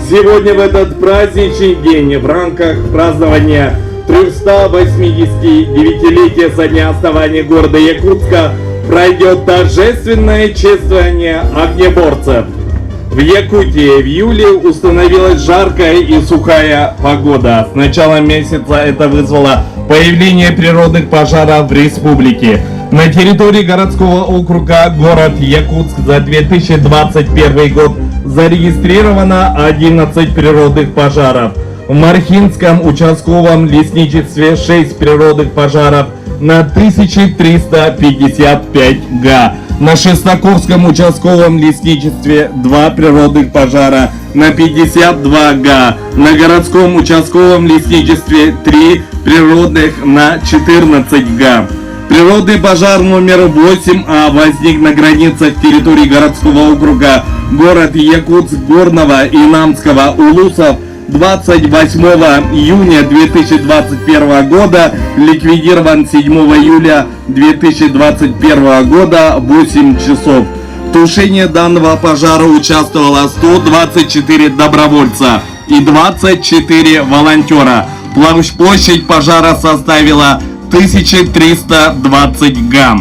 Сегодня в этот праздничный день в рамках празднования 389-летия со дня основания города Якутска пройдет торжественное чествование огнеборцев. В Якутии в июле установилась жаркая и сухая погода. С начала месяца это вызвало появление природных пожаров в республике. На территории городского округа город Якутск за 2021 год зарегистрировано 11 природных пожаров. В Мархинском участковом лесничестве 6 природных пожаров на 1355 га. На Шестаковском участковом лесничестве 2 природных пожара на 52 га. На городском участковом лесничестве 3 природных на 14 га. Природный пожар номер 8А возник на границах территории городского округа город Якутск, Горного и Намского Улусов 28 июня 2021 года, ликвидирован 7 июля 2021 года в 8 часов. В тушении данного пожара участвовало 124 добровольца и 24 волонтера. Площадь пожара составила 1320 га.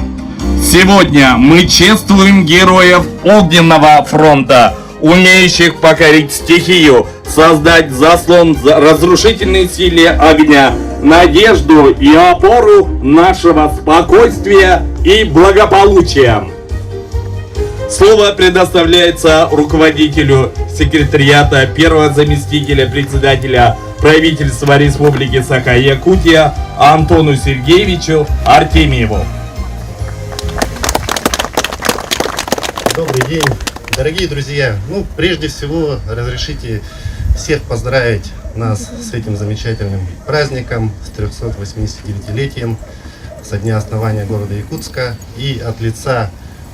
Сегодня мы чествуем героев Огненного фронта, умеющих покорить стихию, создать заслон разрушительной силе огня, надежду и опору нашего спокойствия и благополучия. Слово предоставляется руководителю секретариата, первого заместителя председателя правительства Республики Саха-Якутия Антону Сергеевичу Артемьеву. Добрый день, дорогие друзья. Прежде всего, разрешите всех поздравить нас с этим замечательным праздником, с 389-летием со дня основания города Якутска. И от лица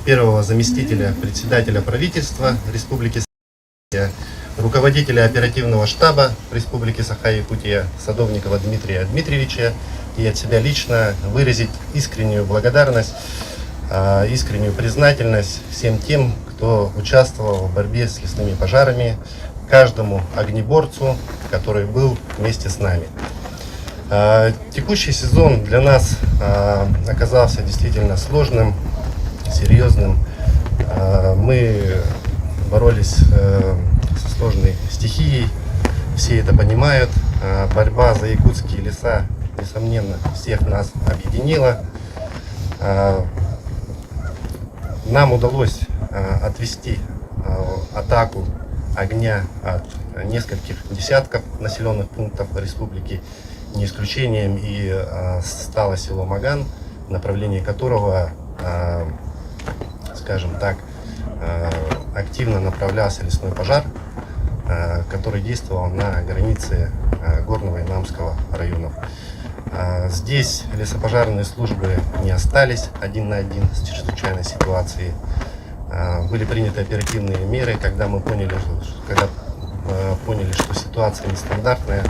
первого заместителя председателя правительства Республики Саха-Якутия, руководителя оперативного штаба Республики Саха-Якутия Садовникова Дмитрия Дмитриевича и от себя лично выразить искреннюю благодарность, искреннюю признательность всем тем, кто участвовал в борьбе с лесными пожарами, каждому огнеборцу, который был вместе с нами. Текущий сезон для нас оказался действительно сложным, серьезным. Мы боролись со сложной стихией, все это понимают. Борьба за якутские леса, несомненно, всех нас объединила. Нам удалось отвести атаку огня от нескольких десятков населенных пунктов республики. Не исключением и стало село Маган, в направлении которого, скажем так, активно направлялся лесной пожар, который действовал на границе Горного и Намского районов. Здесь лесопожарные службы не остались один на один с чрезвычайной ситуацией. Были приняты оперативные меры, когда мы поняли, что ситуация нестандартная.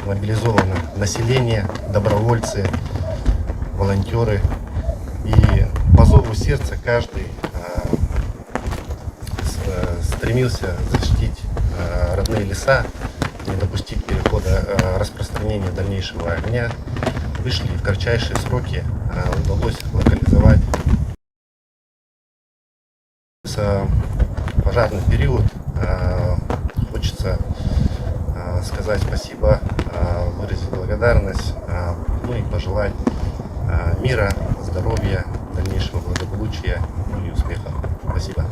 Мобилизовано население, добровольцы, волонтеры. И по зову сердца каждый стремился защитить родные леса, не допустить перехода, распространения дальнейшего огня. Вышли в кратчайшие сроки, удалось локализовать пожарный период. Хочется сказать спасибо, выразить благодарность, и пожелать мира, здоровья, дальнейшего благополучия и успехов. Спасибо.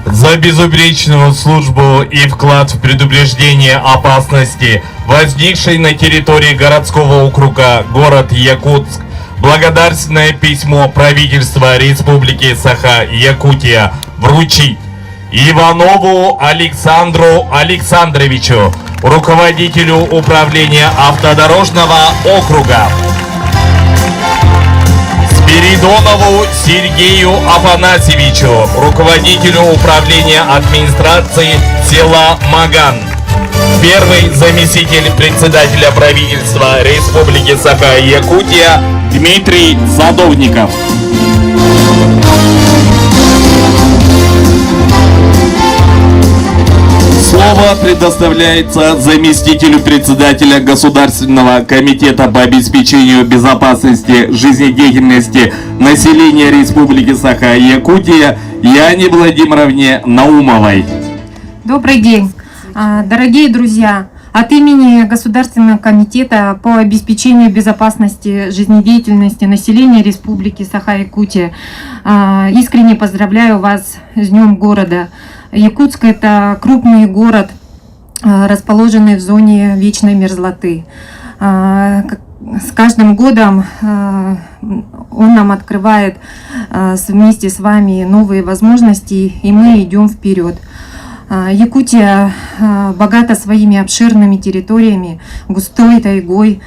За безупречную службу и вклад в предупреждение опасности, возникшей на территории городского округа город Якутск, благодарственное письмо правительства Республики Саха-Якутия вручить Иванову Александру Александровичу, руководителю управления автодорожного округа, Спиридонову Сергею Афанасьевичу, руководителю управления администрации села Маган, первый заместитель председателя правительства Республики Саха-Якутия Дмитрий Садовников. предоставляется заместителю председателя Государственного комитета по обеспечению безопасности жизнедеятельности населения Республики Саха-Якутия Яне Владимировне Наумовой. Добрый день, дорогие друзья! От имени Государственного комитета по обеспечению безопасности жизнедеятельности населения Республики Саха-Якутия искренне поздравляю вас с Днем города. Якутск – это крупный город, расположенный в зоне вечной мерзлоты. С каждым годом он нам открывает вместе с вами новые возможности, и мы идем вперед. Якутия богата своими обширными территориями, густой тайгой,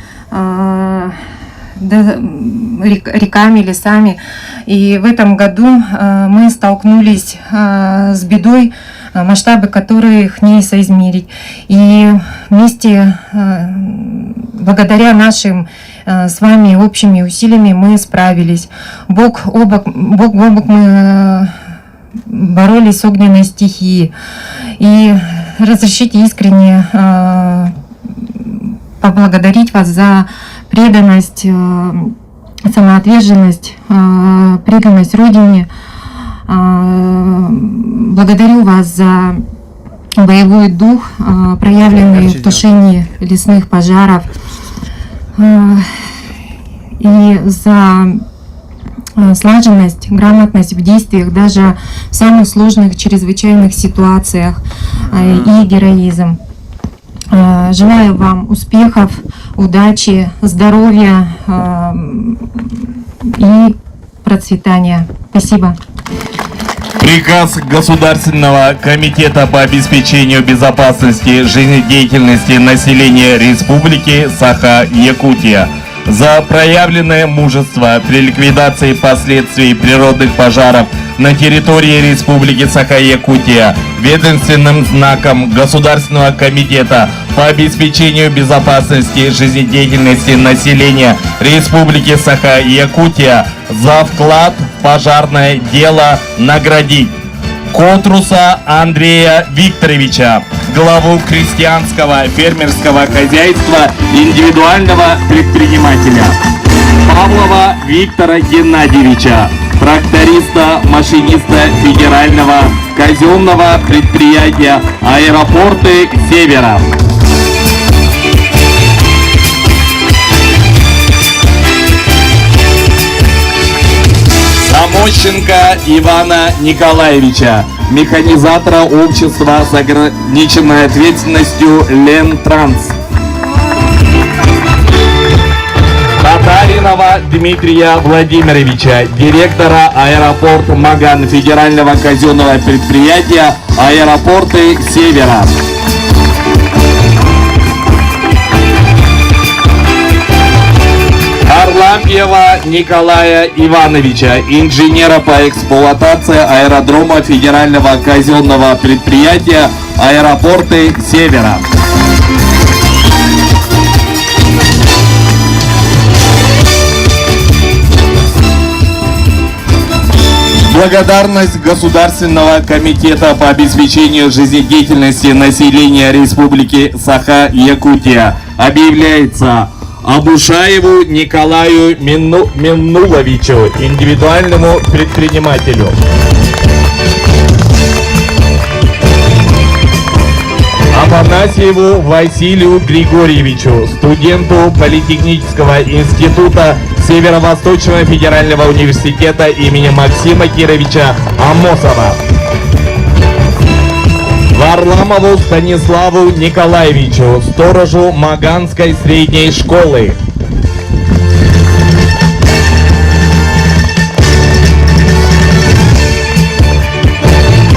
реками, лесами. И в этом году мы столкнулись с бедой, масштабы которых не соизмерить. И вместе, благодаря нашим с вами общими усилиями, мы справились. Бок о бок мы боролись с огненной стихией. И разрешите искренне поблагодарить вас за преданность, самоотверженность, преданность Родине. Благодарю вас за боевой дух, проявленный в тушении лесных пожаров, и за слаженность, грамотность в действиях даже в самых сложных, чрезвычайных ситуациях, и героизм. Желаю вам успехов, удачи, здоровья и процветания. Спасибо. Приказ Государственного комитета по обеспечению безопасности жизнедеятельности населения Республики Саха-Якутия за проявленное мужество при ликвидации последствий природных пожаров на территории Республики Саха-Якутия ведомственным знаком Государственного комитета по обеспечению безопасности жизнедеятельности населения Республики Саха-Якутия за вклад в пожарное дело наградить Котруса Андрея Викторовича, главу крестьянского фермерского хозяйства индивидуального предпринимателя, Павлова Виктора Геннадьевича, тракториста, машиниста федерального казенного предприятия «Аэропорты Севера». Самощенко Ивана Николаевича, механизатора общества с ограниченной ответственностью «Лентранс». Татаринова Дмитрия Владимировича, директора «Аэропорт Маган» федерального казенного предприятия «Аэропорты Севера». Харлампьева Николая Ивановича, инженера по эксплуатации аэродрома федерального казенного предприятия «Аэропорты Севера». Благодарность Государственного комитета по обеспечению жизнедеятельности населения Республики Саха-Якутия объявляется Абушаеву Николаю Миннуловичу, индивидуальному предпринимателю. Афанасьеву Василию Григорьевичу, студенту Политехнического института Северо-Восточного федерального университета имени Максима Кировича Амосова. Варламову Станиславу Николаевичу, сторожу Маганской средней школы.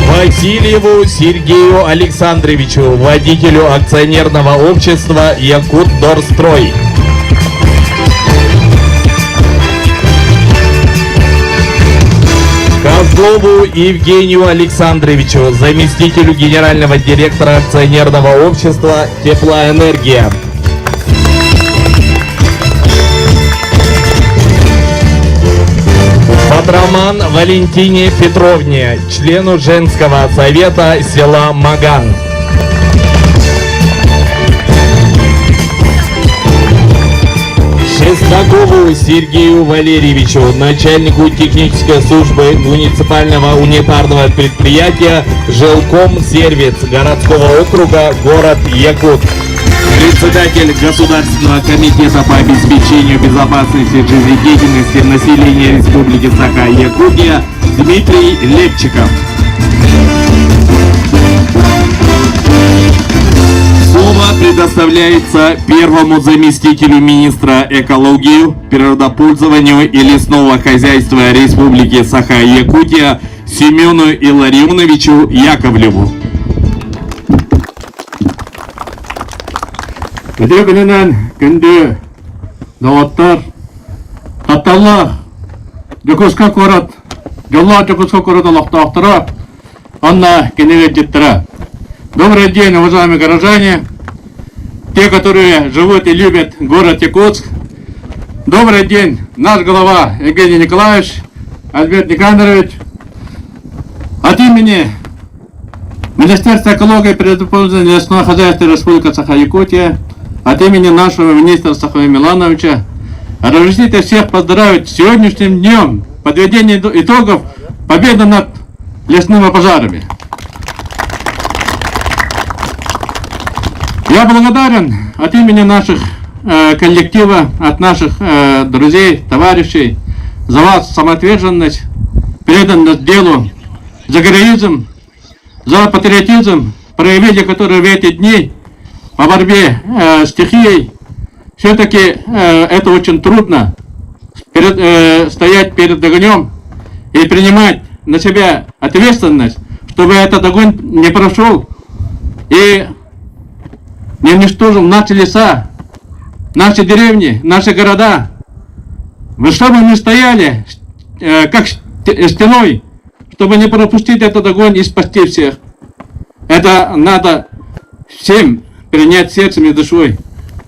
Васильеву Сергею Александровичу, водителю акционерного общества «Якутдорстрой». Козлову Евгению Александровичу, заместителю генерального директора акционерного общества «Теплоэнергия». Подроман Валентине Петровне, члену женского совета села Маган. Будакову Сергею Валерьевичу, начальнику технической службы муниципального унитарного предприятия «Жилком Сервис» городского округа город Якутск. Председатель Государственного комитета по обеспечению безопасности жизнедеятельности населения Республики Саха-Якутия Дмитрий Лепчиков. Слово предоставляется первому заместителю министра экологии, природопользованию и лесного хозяйства Республики Саха-Якутия Семену Илларионовичу Яковлеву. Күнде даваттар Каталла Жокоска корат Жолла Жокоска корат Аллахтахтара Анна Кеневеджеттера. Добрый день, уважаемые горожане, те, которые живут и любят город Якутск. Добрый день, наш глава Евгений Николаевич, Альберт Никандрович. От имени Министерства экологии и природопользования лесного хозяйства Республики Саха-Якутия, от имени нашего министра Сахова Милановича, разрешите всех поздравить с сегодняшним днем подведения итогов победы над лесными пожарами. Я благодарен от имени наших коллектива, от наших друзей, товарищей за вас самоотверженность, преданность делу, за героизм, за патриотизм, проявили, которые в эти дни по борьбе с стихией. Все-таки это очень трудно, стоять перед огнем и принимать на себя ответственность, чтобы этот огонь не прошел и не уничтожил наши леса, наши деревни, наши города. Чтобы мы стояли как стеной, чтобы не пропустить этот огонь и спасти всех. Это надо всем принять сердцем и душой,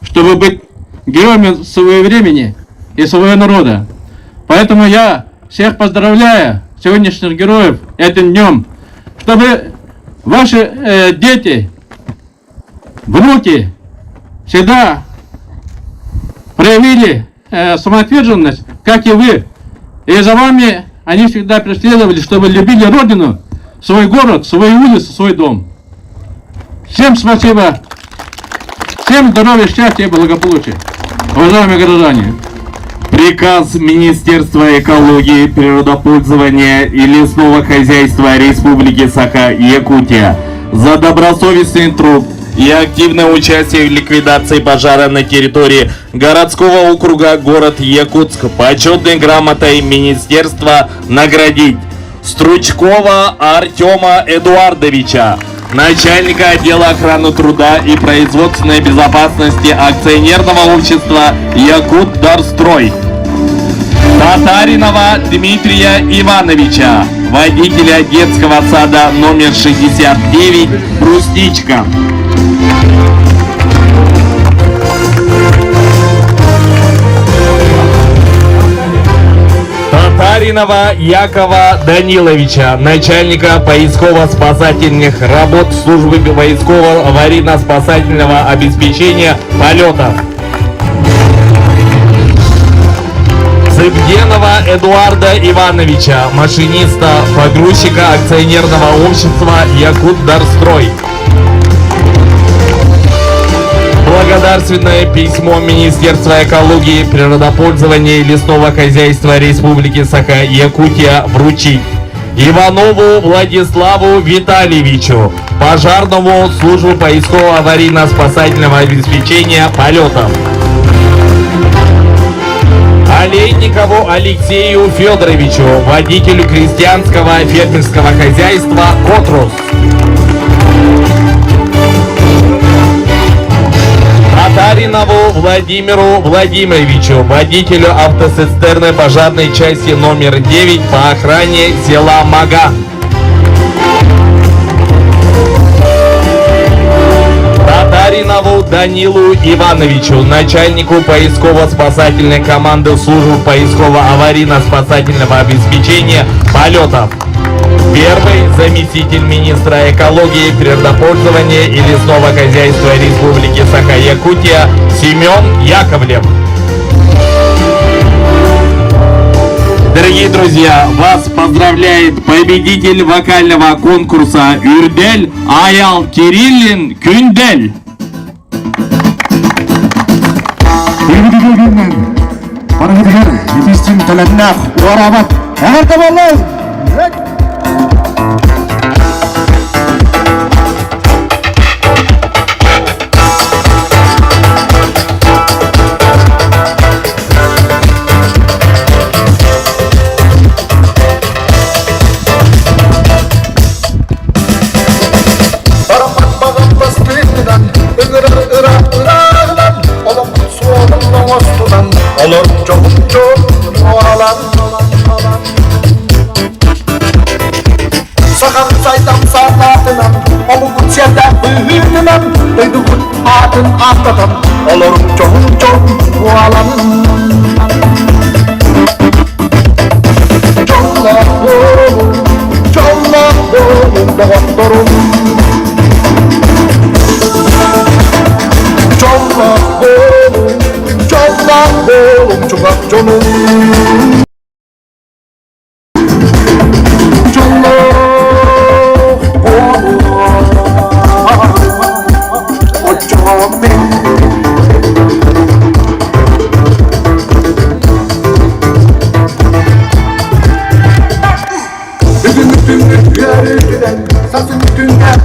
чтобы быть героями своего времени и своего народа. Поэтому я всех поздравляю, сегодняшних героев, этим днем, чтобы ваши дети, внуки всегда проявили самоотверженность, как и вы. И за вами они всегда преследовали, чтобы любили Родину, свой город, свою улицу, свой дом. Всем спасибо. Всем здоровья, счастья и благополучия. Уважаемые горожане. Приказ Министерства экологии, природопользования и лесного хозяйства Республики Саха-Якутия за добросовестный труд и активное участие в ликвидации пожара на территории городского округа город Якутск почетной грамотой Министерства наградить Стручкова Артема Эдуардовича, начальника отдела охраны труда и производственной безопасности акционерного общества Якутдарстрой, Татаринова Дмитрия Ивановича, водителя детского сада номер 69 «Брусничка». Татаринова Якова Даниловича, начальника поисково-спасательных работ службы поискового аварийно-спасательного обеспечения полетов. Цыпденова Эдуарда Ивановича, машиниста погрузчика акционерного общества Якутдарстрой. Благодарственное письмо Министерства экологии, природопользования и лесного хозяйства Республики Саха-Якутия вручить Иванову Владиславу Витальевичу, пожарному службу поискового аварийно-спасательного обеспечения полетов. Олейникову Алексею Федоровичу, водителю крестьянского фермерского хозяйства «Котрус». Татаринову Владимиру Владимировичу, водителю автоцистерны пожарной части номер 9 по охране села Маган. Татаринову Данилу Ивановичу, начальнику поисково-спасательной команды службы поисково-аварийно-спасательного обеспечения полетов. Первый заместитель министра экологии, природопользования и лесного хозяйства Республики Саха-Якутия Семен Яковлев. Дорогие друзья, вас поздравляет победитель вокального конкурса «Үрдель» Аял Кириллин Күндель. Барагидгер, Ефистим Таланнах, Уарабат, Агартабаллах! Olur çok alan Sakal saydan sarlatından Onu kutserden büyüdünem Duydukun adın atladan Olur çok alan Çolak oğlum doktorum Çolak oğlum çoğak canım Sasın dünya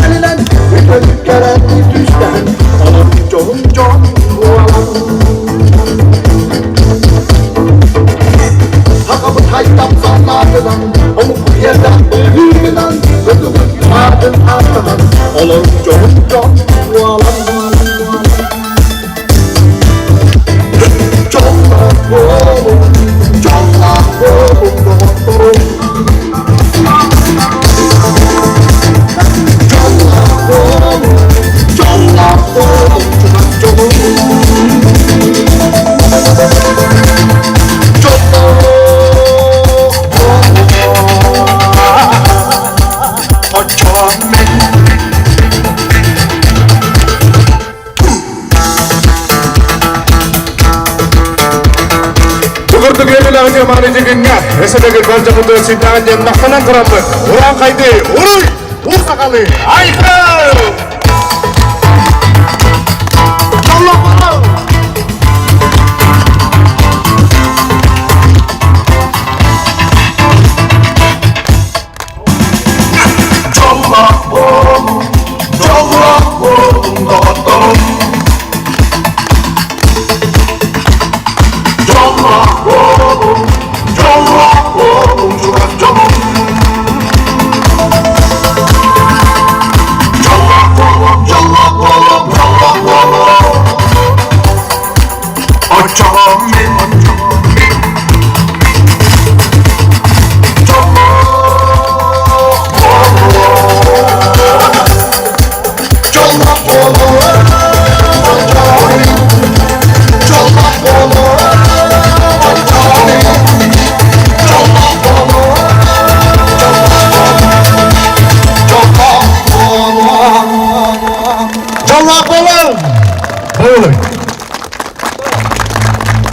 elinden Bütün kereni düşten Onun çoğun Hakabı haytam sanlardan Onu bu yerden büyüden Ödümün adın artadan Onun çoğun Mari jengengnya, sebagai bangsa untuk sintangan yang makanan keramik. Orang kaide, urui, usa kali, ayo. Tolong.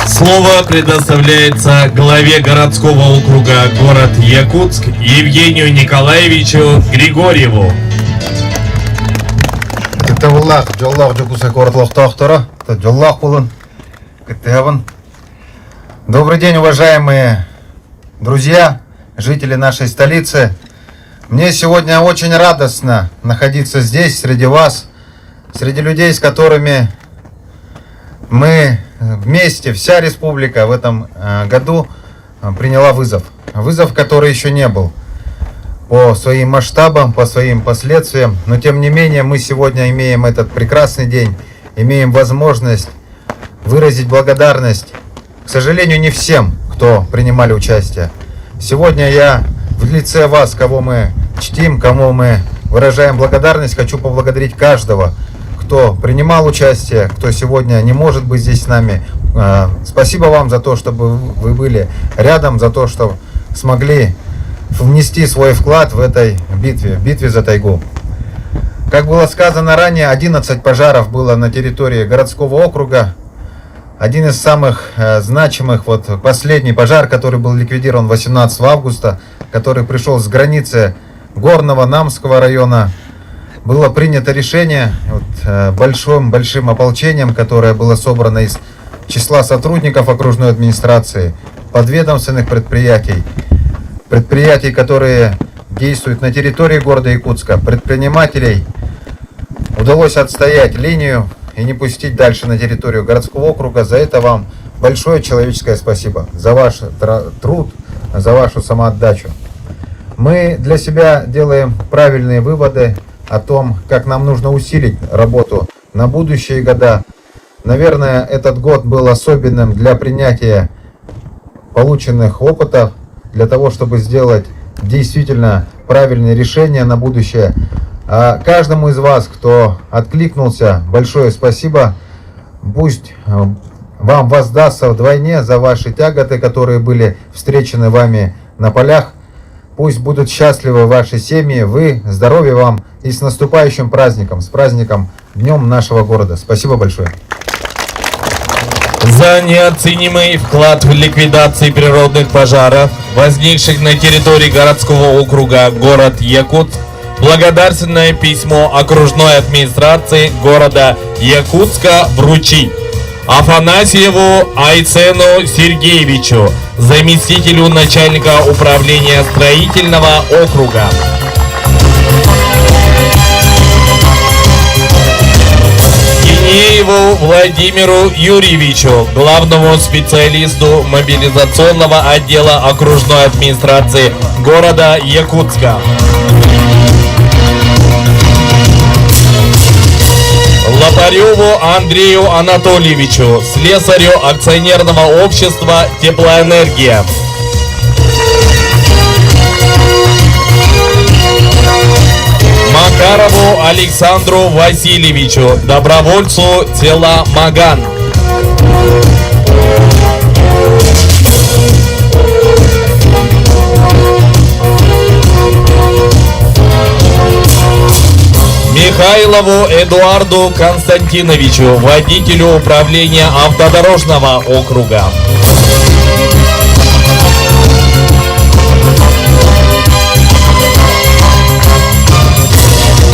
Слово предоставляется главе городского округа город Якутск Евгению Николаевичу Григорьеву. Добрый день, уважаемые друзья, жители нашей столицы. Мне сегодня очень радостно находиться здесь, среди вас, среди людей, с которыми мы вместе, вся республика в этом году приняла вызов. Вызов, который еще не был по своим масштабам, по своим последствиям. Но тем не менее мы сегодня имеем этот прекрасный день, имеем возможность выразить благодарность, к сожалению, не всем, кто принимали участие. Сегодня я в лице вас, кого мы чтим, кому мы выражаем благодарность, хочу поблагодарить каждого, кто принимал участие, кто сегодня не может быть здесь с нами. Спасибо вам за то, чтобы вы были рядом, за то, что смогли внести свой вклад в этой битве за тайгу. Как было сказано ранее, 11 пожаров было на территории городского округа. один из самых значимых, вот последний пожар, который был ликвидирован 18 августа, который пришел с границы Горного Намского района, было принято решение большим ополчением, которое было собрано из числа сотрудников окружной администрации, подведомственных предприятий, которые действуют на территории города Якутска, предпринимателей. Удалось отстоять линию и не пустить дальше на территорию городского округа. За это вам большое человеческое спасибо, за ваш труд, за вашу самоотдачу. Мы для себя делаем правильные выводы о том, как нам нужно усилить работу на будущие года. Наверное, этот год был особенным для принятия полученных опытов, для того, чтобы сделать действительно правильные решения на будущее. А каждому из вас, кто откликнулся, большое спасибо. Пусть вам воздастся вдвойне за ваши тяготы, которые были встречены вами на полях. Пусть будут счастливы ваши семьи, вы, здоровья вам и с наступающим праздником, с праздником Днем нашего города. Спасибо большое. За неоценимый вклад в ликвидации природных пожаров, возникших на территории городского округа город Якутск, благодарственное письмо окружной администрации города Якутска вручить Афанасьеву Айцену Сергеевичу, заместителю начальника управления строительного округа. Кинееву Владимиру Юрьевичу, главному специалисту мобилизационного отдела окружной администрации города Якутска. Лопареву Андрею Анатольевичу, слесарю акционерного общества «Теплоэнергия». Макарову Александру Васильевичу, добровольцу села Маган. Михайлову Эдуарду Константиновичу, водителю управления автодорожного округа.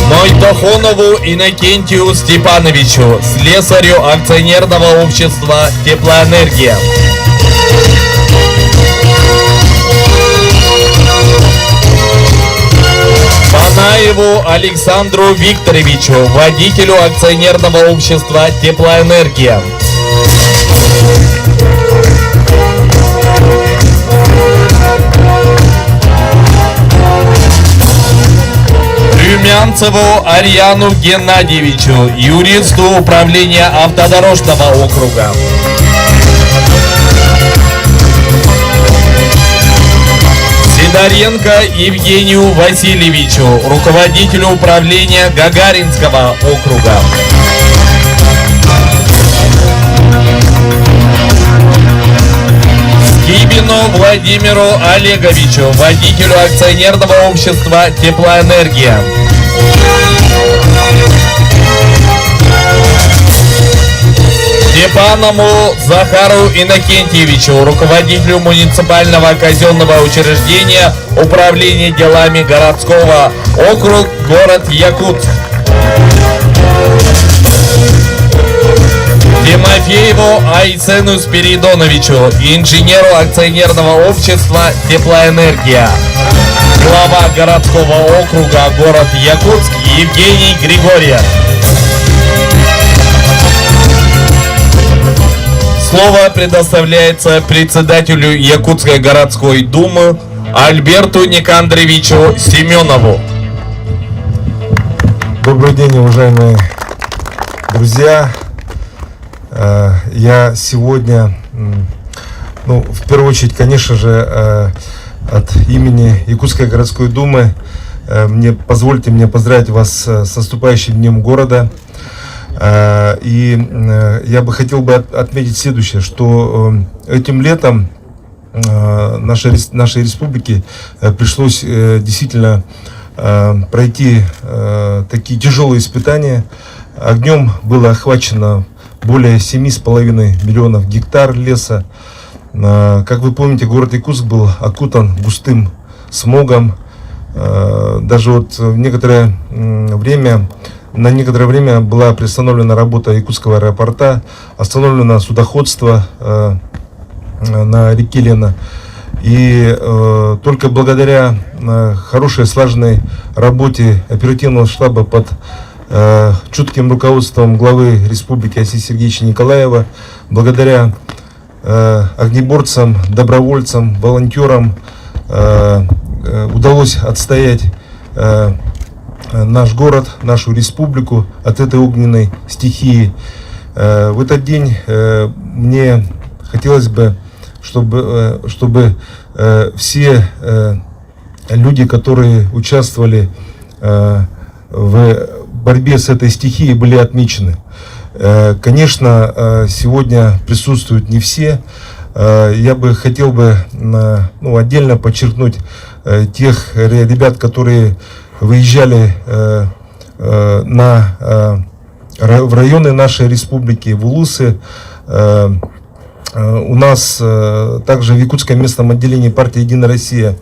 Мойтахонову Иннокентию Степановичу, слесарю акционерного общества «Теплоэнергия». Панаеву Александру Викторовичу, водителю акционерного общества «Теплоэнергия». Румянцеву Ариану Геннадьевичу, юристу управления автодорожного округа. Сидоренко Евгению Васильевичу, руководителю управления Гагаринского округа. Скибину Владимиру Олеговичу, водителю акционерного общества «Теплоэнергия». Степанову Захару Иннокентьевичу, руководителю муниципального казенного учреждения управления делами городского округа город Якутск. Тимофееву Айцену Спиридоновичу, инженеру акционерного общества «Теплоэнергия». Глава городского округа город Якутск Евгений Григорьев. Слово предоставляется председателю Якутской городской думы Альберту Никандровичу Семенову. Добрый день, уважаемые друзья. Я сегодня, в первую очередь, конечно же, от имени Якутской городской думы позвольте мне поздравить вас с наступающим Днем города. И я бы хотел отметить следующее, что этим летом нашей республике пришлось действительно пройти такие тяжелые испытания. Огнем было охвачено более 7,5 миллионов гектар леса. Как вы помните, город Якутск был окутан густым смогом. Даже вот на некоторое время была приостановлена работа Якутского аэропорта, остановлено судоходство на реке Лена. И только благодаря хорошей слаженной работе оперативного штаба под чутким руководством главы республики Асия Сергеевича Николаева, благодаря огнеборцам, добровольцам, волонтерам удалось отстоять наш город, нашу республику от этой огненной стихии. В этот день мне хотелось бы, чтобы все люди, которые участвовали в борьбе с этой стихией, были отмечены. Конечно, сегодня присутствуют не все. Я бы хотел бы отдельно подчеркнуть тех ребят, которые выезжали в районы нашей республики, в Улусы. У нас также в Якутском местном отделении партии «Единая Россия»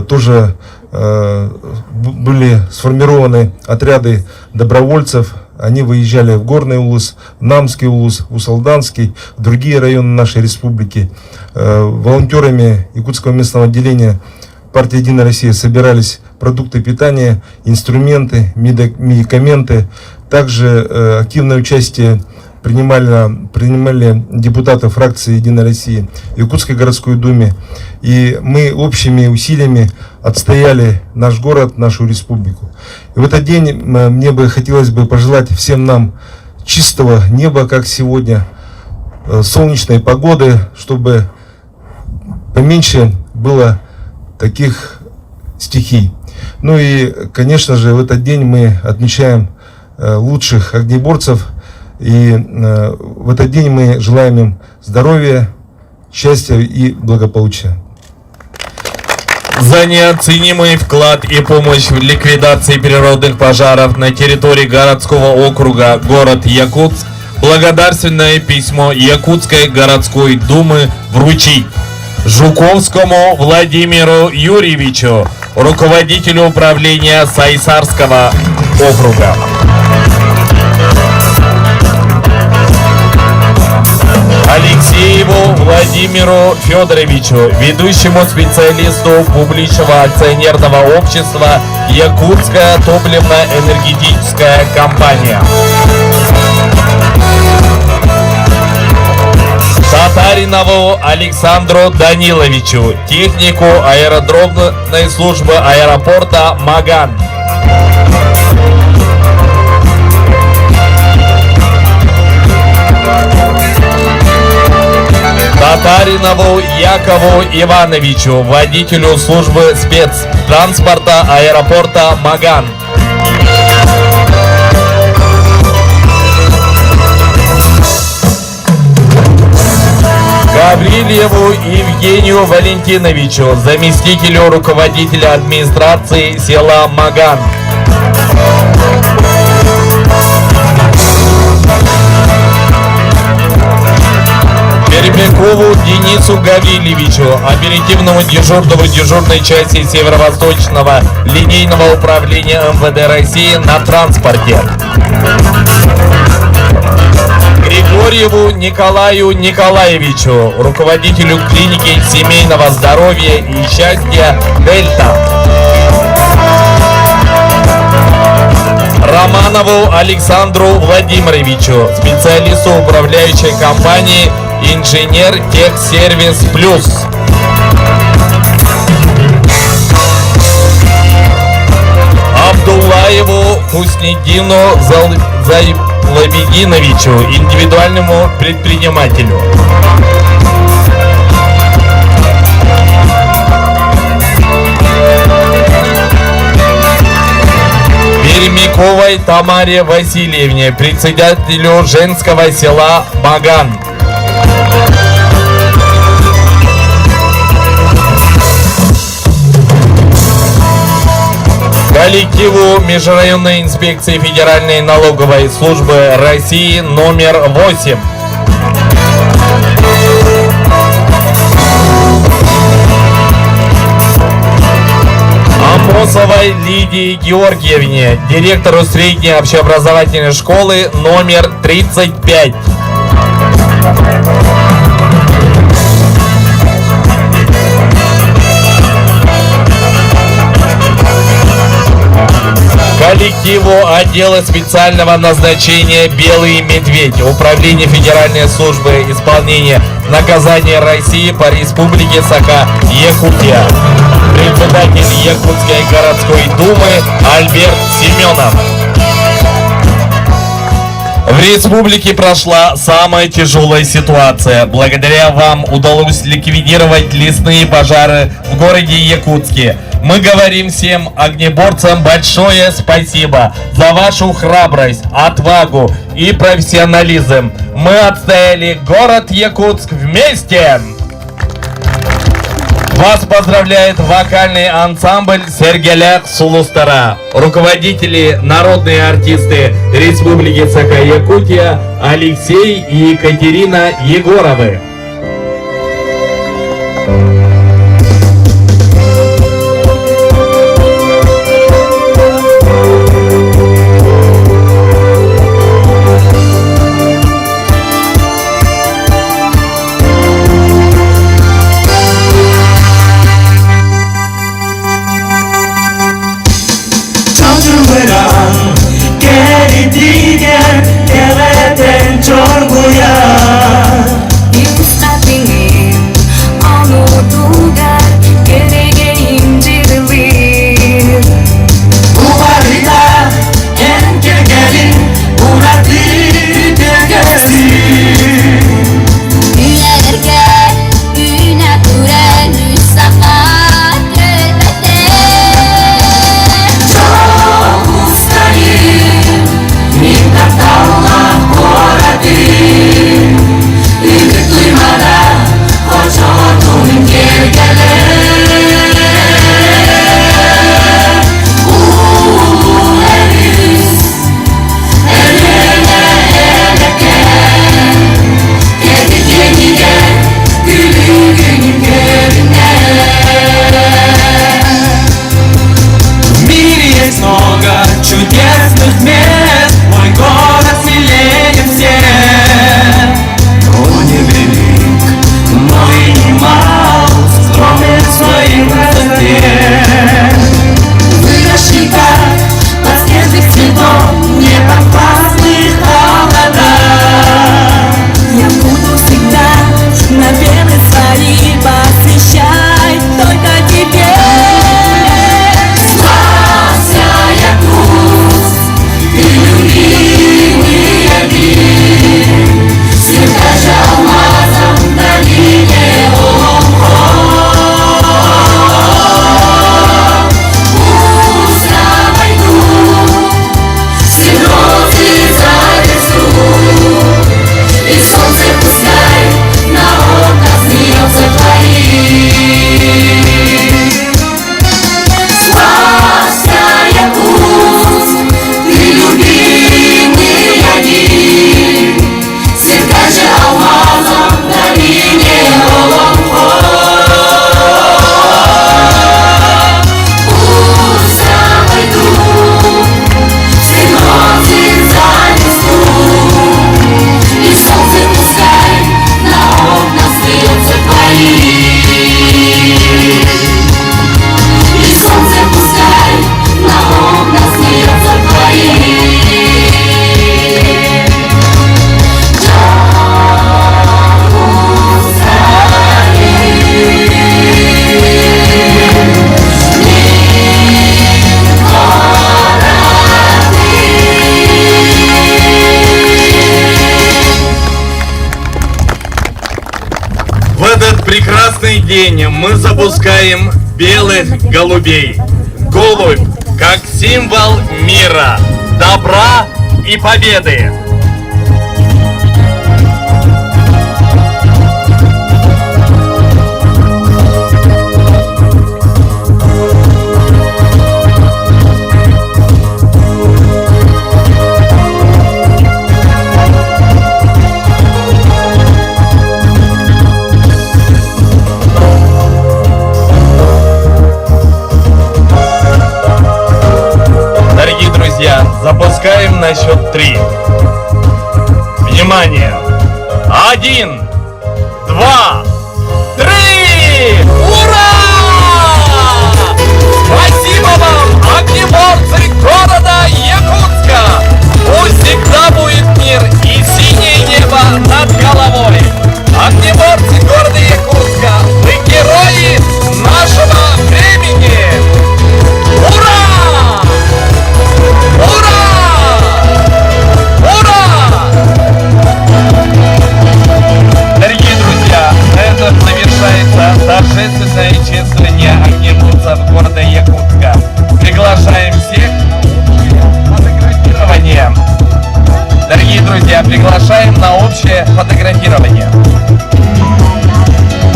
тоже были сформированы отряды добровольцев. Они выезжали в Горный Улус, в Намский Улус, в Усалданский, в другие районы нашей республики. Волонтерами Якутского местного отделения партии «Единая Россия» собирались продукты питания, инструменты, медикаменты. Также активное участие принимали депутаты фракции «Единая Россия» в Якутской городской думе. И мы общими усилиями отстояли наш город, нашу республику. И в этот день мне бы хотелось бы пожелать всем нам чистого неба, как сегодня, солнечной погоды, чтобы поменьше было таких стихий. Ну и, конечно же, в этот день мы отмечаем лучших огнеборцев. И в этот день мы желаем им здоровья, счастья и благополучия. За неоценимый вклад и помощь в ликвидации природных пожаров на территории городского округа город Якутск благодарственное письмо Якутской городской думы вручить Жуковскому Владимиру Юрьевичу, руководителю управления Сайсарского округа. Алексееву Владимиру Федоровичу, ведущему специалисту публичного акционерного общества Якутская топливно-энергетическая компания. Татаринову Александру Даниловичу, технику аэродромной службы аэропорта Маган. Татаринову Якову Ивановичу, водителю службы спецтранспорта аэропорта Маган. Гаврилеву Евгению Валентиновичу, заместителю руководителя администрации села Маган. Пермякову Денису Гаврилевичу, оперативному дежурному дежурной части Северо-Восточного линейного управления МВД России на транспорте. Григорьеву Николаю Николаевичу, руководителю клиники семейного здоровья и счастья «Дельта». Романову Александру Владимировичу, специалисту управляющей компании «Инженер Техсервис Плюс». Абдуллаеву Хуснидину Зайлабединовичу, индивидуальному предпринимателю. Пермяковой Тамаре Васильевне, председателю женского села Маган. коллективу Межрайонной инспекции Федеральной налоговой службы России номер 8. Амосовой Лидии Георгиевне, директору средней общеобразовательной школы номер 35. Коллективу отдела специального назначения «Белый медведь» Управления Федеральной службы исполнения наказания России по Республике Саха-Якутия. Председатель Якутской городской думы Альберт Семенов. В республике прошла самая тяжелая ситуация. Благодаря вам удалось ликвидировать лесные пожары в городе Якутске. Мы говорим всем огнеборцам большое спасибо за вашу храбрость, отвагу и профессионализм. Мы отстояли город Якутск вместе! Вас поздравляет вокальный ансамбль Сергеляк Сулустара. Руководители, народные артисты Республики Саха-Якутия Алексей и Екатерина Егоровы. Прекрасный день мы запускаем белых голубей. Голубь как символ мира, добра и победы. счет 3. Внимание! 1, 2, 3! Ура! Спасибо вам, огнеборцы города Якутска! Пусть всегда будет мир и синее небо над головой! Огнеборцы города Якутска, вы герои нашего времени! Ура! Ура! Ура! Дорогие друзья, на этом завершается торжественное чествование огнеборцев города Якутска. Приглашаем всех на фотографирование. Дорогие друзья, приглашаем на общее фотографирование.